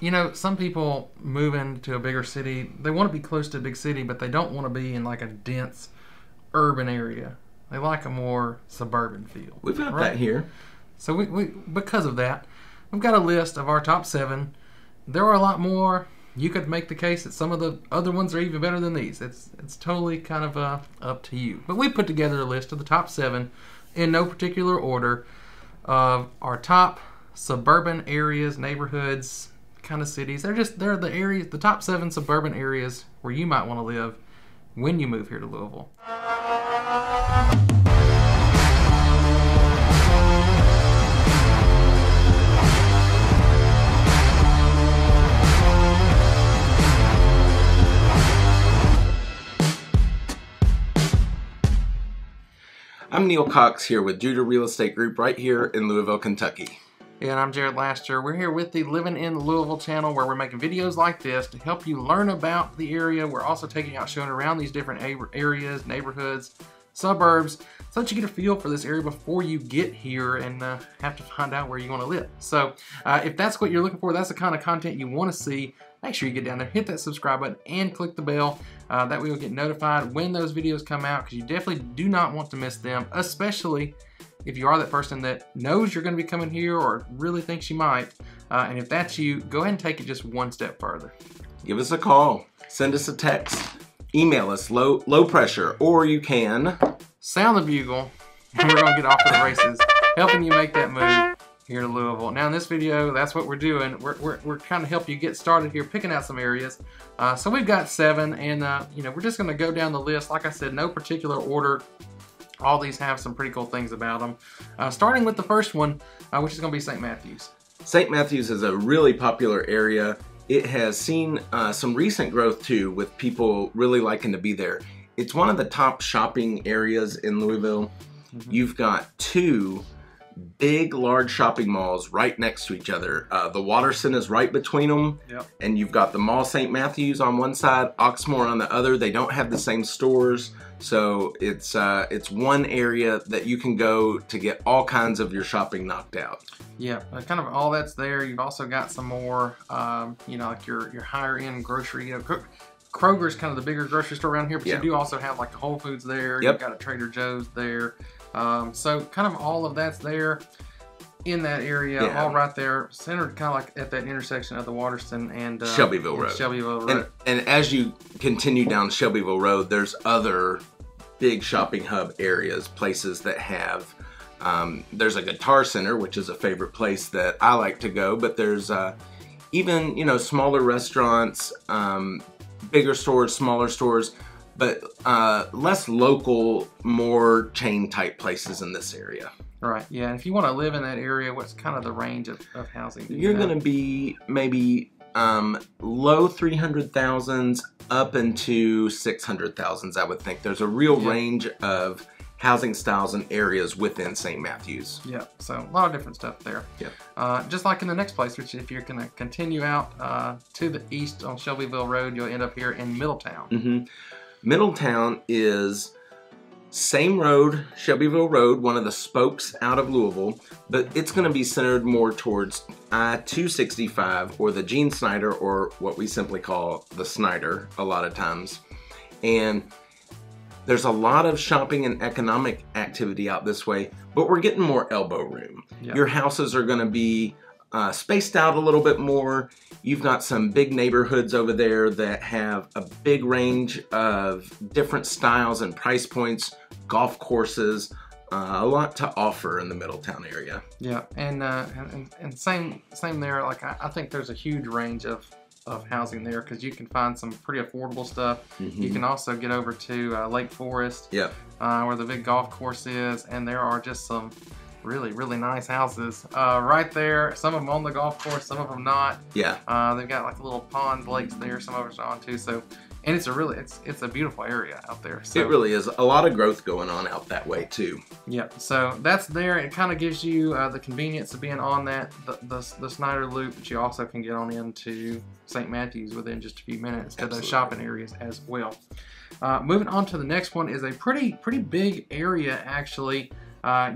You know, some people move into a bigger city, they want to be close to a big city, but they don't want to be in like a dense urban area. They like a more suburban feel. We've got that here. So we because of that, we've got a list of our top 7. There are a lot more. You could make the case that some of the other ones are even better than these. It's totally kind of up to you. But we put together a list of the top 7 in no particular order of our top suburban areas, neighborhoods, kind of cities. They're the areas, the top 7 suburban areas where you might want to live when you move here to Louisville. I'm Neal Cox here with Judah Real Estate Group right here in Louisville, Kentucky. And I'm Jared Laster. We're here with the Living in Louisville channel where we're making videos like this to help you learn about the area. We're also taking out, showing around these different areas, neighborhoods, suburbs, so that you get a feel for this area before you get here and have to find out where you want to live. So if that's what you're looking for, that's the kind of content you want to see, make sure you get down there, hit that subscribe button, and click the bell. That way you'll get notified when those videos come out, because you definitely do not want to miss them, especially if you are that person that knows you're going to be coming here or really thinks you might. And if that's you, go ahead and take it just one step further. Give us a call, send us a text, email us low pressure, or you can sound the bugle, and we're going to get off to the races, helping you make that move here to Louisville. Now in this video, that's what we're doing. We're trying to help you get started here, picking out some areas. So we've got 7, and you know, we're just going to go down the list. Like I said, no particular order. All these have some pretty cool things about them. Starting with the first one, which is going to be St. Matthews. St. Matthews is a really popular area. It has seen some recent growth too, with people really liking to be there. It's one of the top shopping areas in Louisville. You've got 2 big, large shopping malls right next to each other. The Watterson is right between them, and you've got the Mall St. Matthews on one side, Oxmoor on the other. They don't have the same stores, so it's one area that you can go to get all kinds of your shopping knocked out. Yeah, kind of all that's there. You've also got some more, you know, like your higher end grocery. You know, Kroger's kind of the bigger grocery store around here, but you do also have like Whole Foods there. You've got a Trader Joe's there. So kind of all of that's there in that area, all right there, centered kind of like at that intersection of the Watterson and Shelbyville Road. Shelbyville Road. And as you continue down Shelbyville Road, there's other big shopping hub areas, places that have, there's a Guitar Center, which is a favorite place that I like to go, but there's even, you know, smaller restaurants, bigger stores, smaller stores, but less local, more chain type places in this area. Right, yeah, and if you want to live in that area, what's kind of the range of housing? You're going to be maybe low 300,000s up into 600,000s, I would think. There's a real range of housing styles and areas within St. Matthews. Yeah, so a lot of different stuff there. Yeah. Just like in the next place, which if you're going to continue out to the east on Shelbyville Road, you'll end up here in Middletown. Middletown is same road, Shelbyville Road, one of the spokes out of Louisville, but it's going to be centered more towards I-265 or the Gene Snyder, or what we simply call the Snyder a lot of times. And there's a lot of shopping and economic activity out this way, but we're getting more elbow room. Your houses are going to be spaced out a little bit more. You've got some big neighborhoods over there that have a big range of different styles and price points, golf courses, a lot to offer in the Middletown area. Yeah, and same there. Like I think there's a huge range of housing there, because you can find some pretty affordable stuff. You can also get over to Lake Forest, where the big golf course is, and there are just some really nice houses right there. Some of them on the golf course, some of them not. They've got like little ponds, lakes there, some of us are on too. So, and it's a beautiful area out there. So, it really is. A lot of growth going on out that way too. So that's there. It kind of gives you the convenience of being on that the Snyder Loop, but you also can get on into St. Matthews within just a few minutes to those shopping areas as well. Moving on to the next one is a pretty big area actually.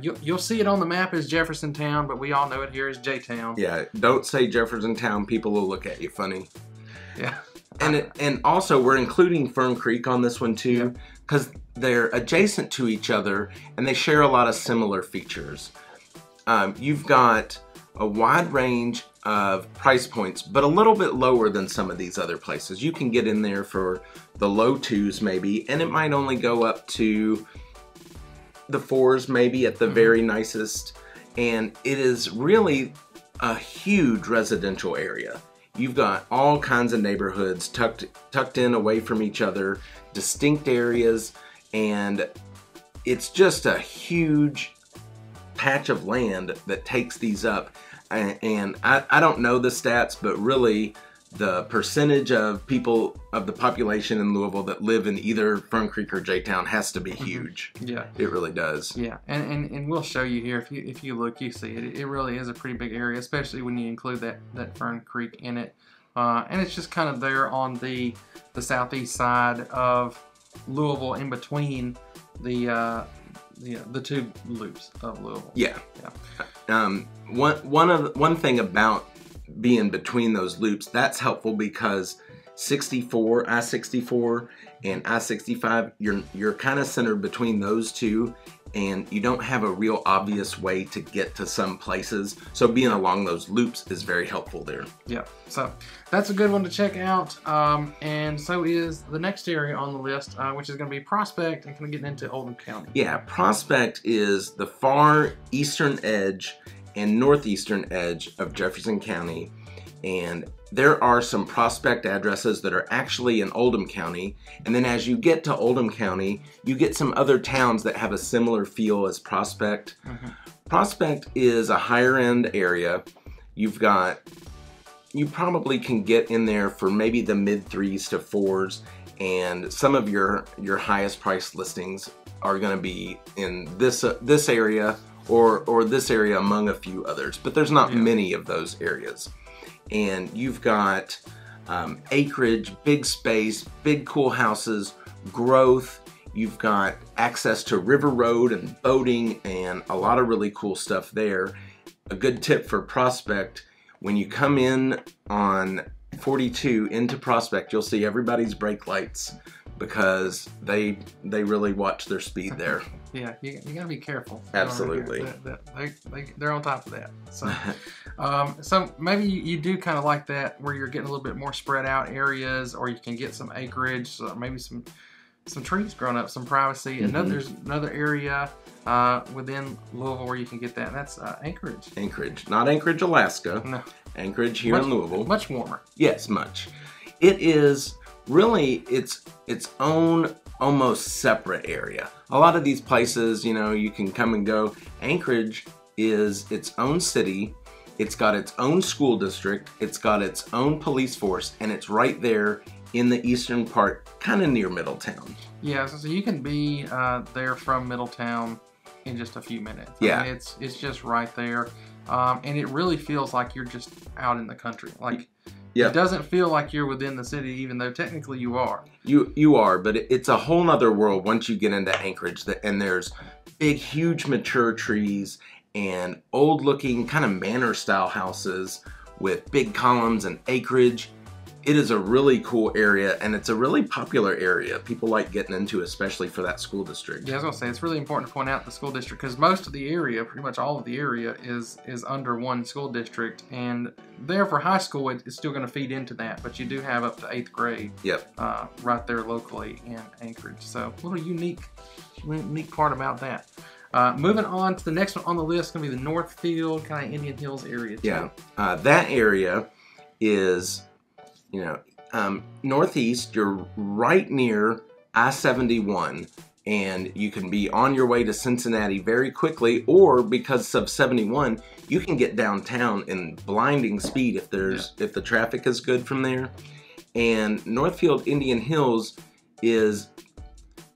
You'll see it on the map as Jeffersontown, but we all know it here as J-Town. Yeah, don't say Jeffersontown. People will look at you funny. Yeah. And also, we're including Fern Creek on this one too, because they're adjacent to each other and they share a lot of similar features. You've got a wide range of price points, but a little bit lower than some of these other places. You can get in there for the low 2s maybe, and it might only go up to the 4s maybe at the very nicest. And it is really a huge residential area. You've got all kinds of neighborhoods tucked in away from each other, distinct areas, and it's just a huge patch of land that takes these up. And I don't know the stats, but really the percentage of people of the population in Louisville that live in either Fern Creek or J-Town has to be huge. Yeah, it really does. Yeah, and we'll show you here if you look, you see it. It really is a pretty big area, especially when you include that Fern Creek in it. And it's just kind of there on the southeast side of Louisville, in between the two loops of Louisville. Yeah. One thing about being between those loops, that's helpful because I-64 and I-65, you're kind of centered between those two, and you don't have a real obvious way to get to some places. So being along those loops is very helpful there. Yeah, so that's a good one to check out. And so is the next area on the list, which is going to be Prospect, and kind of getting into Oldham County. Yeah, Prospect is the far eastern edge and northeastern edge of Jefferson County, and there are some Prospect addresses that are actually in Oldham County, and then as you get to Oldham County, you get some other towns that have a similar feel as Prospect. Prospect is a higher end area. You probably can get in there for maybe the mid 3s to 4s, and some of your highest price listings are going to be in this area or this area among a few others, but there's not many of those areas. And you've got acreage, big space, big cool houses, growth. You've got access to River Road and boating and a lot of really cool stuff there. A good tip for Prospect, when you come in on 42 into Prospect, you'll see everybody's brake lights because they really watch their speed there. Yeah, you gotta be careful. Absolutely. They're on top of that. So, so maybe you do kind of like that, where you're getting a little bit more spread out areas, or you can get some acreage, so maybe some trees growing up, some privacy. There's another area within Louisville where you can get that, and that's Anchorage. Anchorage, not Anchorage, Alaska. No. Anchorage here in Louisville. Much warmer. Yes, much. It is really its own almost separate area. A lot of these places, you can come and go. Anchorage is its own city. It's got its own school district. It's got its own police force, and it's right there in the eastern part, kind of near Middletown. Yeah, so you can be there from Middletown in just a few minutes. Yeah. I mean, it's just right there. And it really feels like you're just out in the country. Like, it doesn't feel like you're within the city, even though technically you are. You are, but it's a whole nother world once you get into Anchorage. And there's big, huge, mature trees and old-looking kind of manor-style houses with big columns and acreage. It is a really cool area, and it's a really popular area. People like getting into, especially for that school district. Yeah, I was gonna say, it's really important to point out the school district, because most of the area, pretty much all of the area, is under one school district, and there for high school, it's still gonna feed into that, but you do have up to 8th grade. Yep. Right there locally in Anchorage. So a little unique part about that. Moving on to the next one on the list, gonna be the Northfield, kind of Indian Hills area too. Yeah, that area is, northeast. You're right near I-71, and you can be on your way to Cincinnati very quickly, or because of 71, you can get downtown in blinding speed if the traffic is good from there. And Northfield Indian Hills is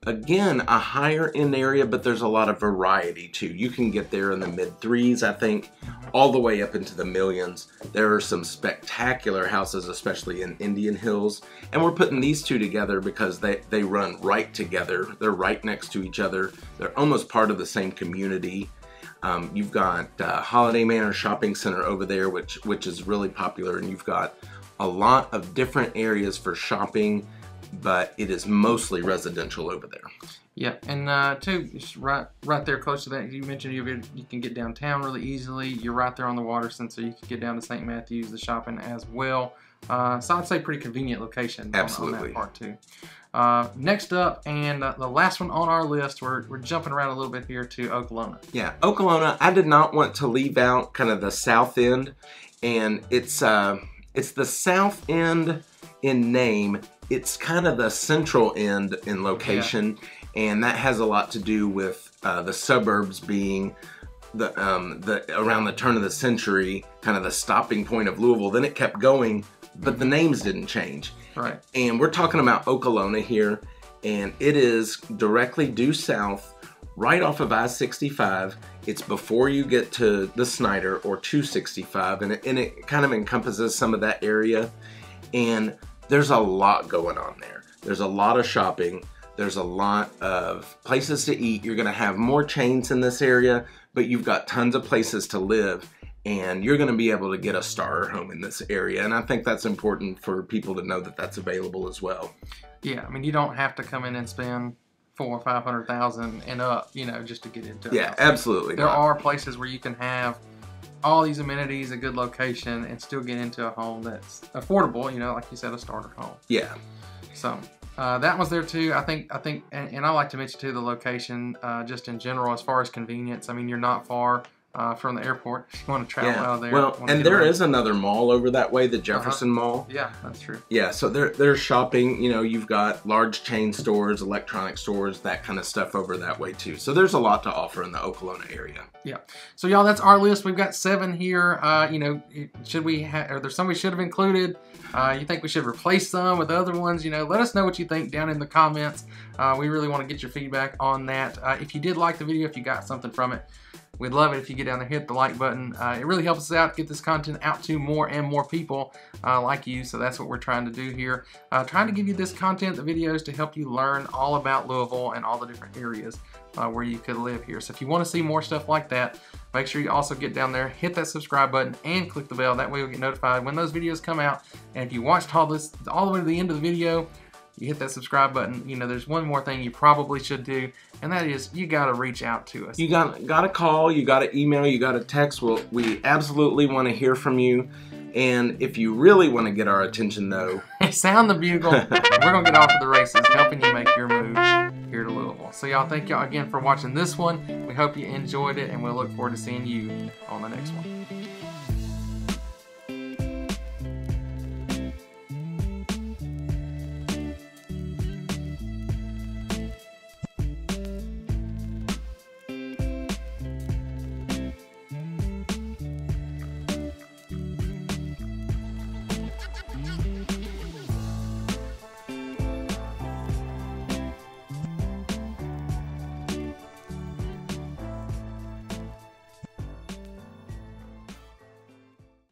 Again, a higher end area, but there's a lot of variety too. You can get there in the mid-3s, I think, all the way up into the millions. There are some spectacular houses, especially in Indian Hills. And we're putting these two together because they run right together. They're right next to each other. They're almost part of the same community. You've got Holiday Manor Shopping Center over there, which is really popular. And you've got a lot of different areas for shopping, but it is mostly residential over there. Yeah, and too, just right there close to that, you mentioned you can get downtown really easily. You're right there on the Waterson, so you can get down to St. Matthews, the shopping as well. So I'd say pretty convenient location. Absolutely. On that part too. Next up, and the last one on our list, we're jumping around a little bit here to OKOLONA. Yeah, OKOLONA, I did not want to leave out kind of the south end, and it's the south end in name. It's kind of the central end in location, and that has a lot to do with the suburbs being around the turn of the century, kind of the stopping point of Louisville. Then it kept going, but the names didn't change. Right. And we're talking about OKOLONA here, and it is directly due south, right off of I-65. It's before you get to the Snyder or 265, and it kind of encompasses some of that area. And there's a lot going on there. There's a lot of shopping. There's a lot of places to eat. You're gonna have more chains in this area, but you've got tons of places to live, and you're gonna be able to get a starter home in this area. And I think that's important for people to know that that's available as well. Yeah, I mean, you don't have to come in and spend $400,000 or $500,000 and up, you know, just to get into it. Yeah, absolutely. There are places where you can have all these amenities, a good location, and still get into a home that's affordable, you know, like you said, a starter home. Yeah. So that was there too. I think, and I like to mention too the location, just in general, as far as convenience. I mean, you're not far from the airport if you want to travel out of there. Well, and there is another mall over that way, the Jefferson Mall. Yeah, that's true. Yeah, so there's shopping. You know, you've got large chain stores, electronic stores, that kind of stuff over that way too. So there's a lot to offer in the OKOLONA area. Yeah. So y'all, that's our list. We've got 7 here. You know, should we have? Are there some we should have included? You think we should replace some with other ones? You know, let us know what you think down in the comments. We really want to get your feedback on that. If you did like the video, if you got something from it, we'd love it if you get down there, hit the like button. It really helps us out, get this content out to more and more people like you. So that's what we're trying to do here. Trying to give you this content, the videos, to help you learn all about Louisville and all the different areas where you could live here. So if you want to see more stuff like that, make sure you also get down there, hit that subscribe button, and click the bell. That way you'll get notified when those videos come out. And if you watched all this all the way to the end of the video, you hit that subscribe button. You know, there's one more thing you probably should do, and that is you got to reach out to us. You got to call, you got to email, you got to text. We absolutely want to hear from you. And if you really want to get our attention, though, sound the bugle. We're going to get off to the races, helping you make your move here to Louisville. So y'all, thank y'all again for watching this one. We hope you enjoyed it, and we'll look forward to seeing you on the next one.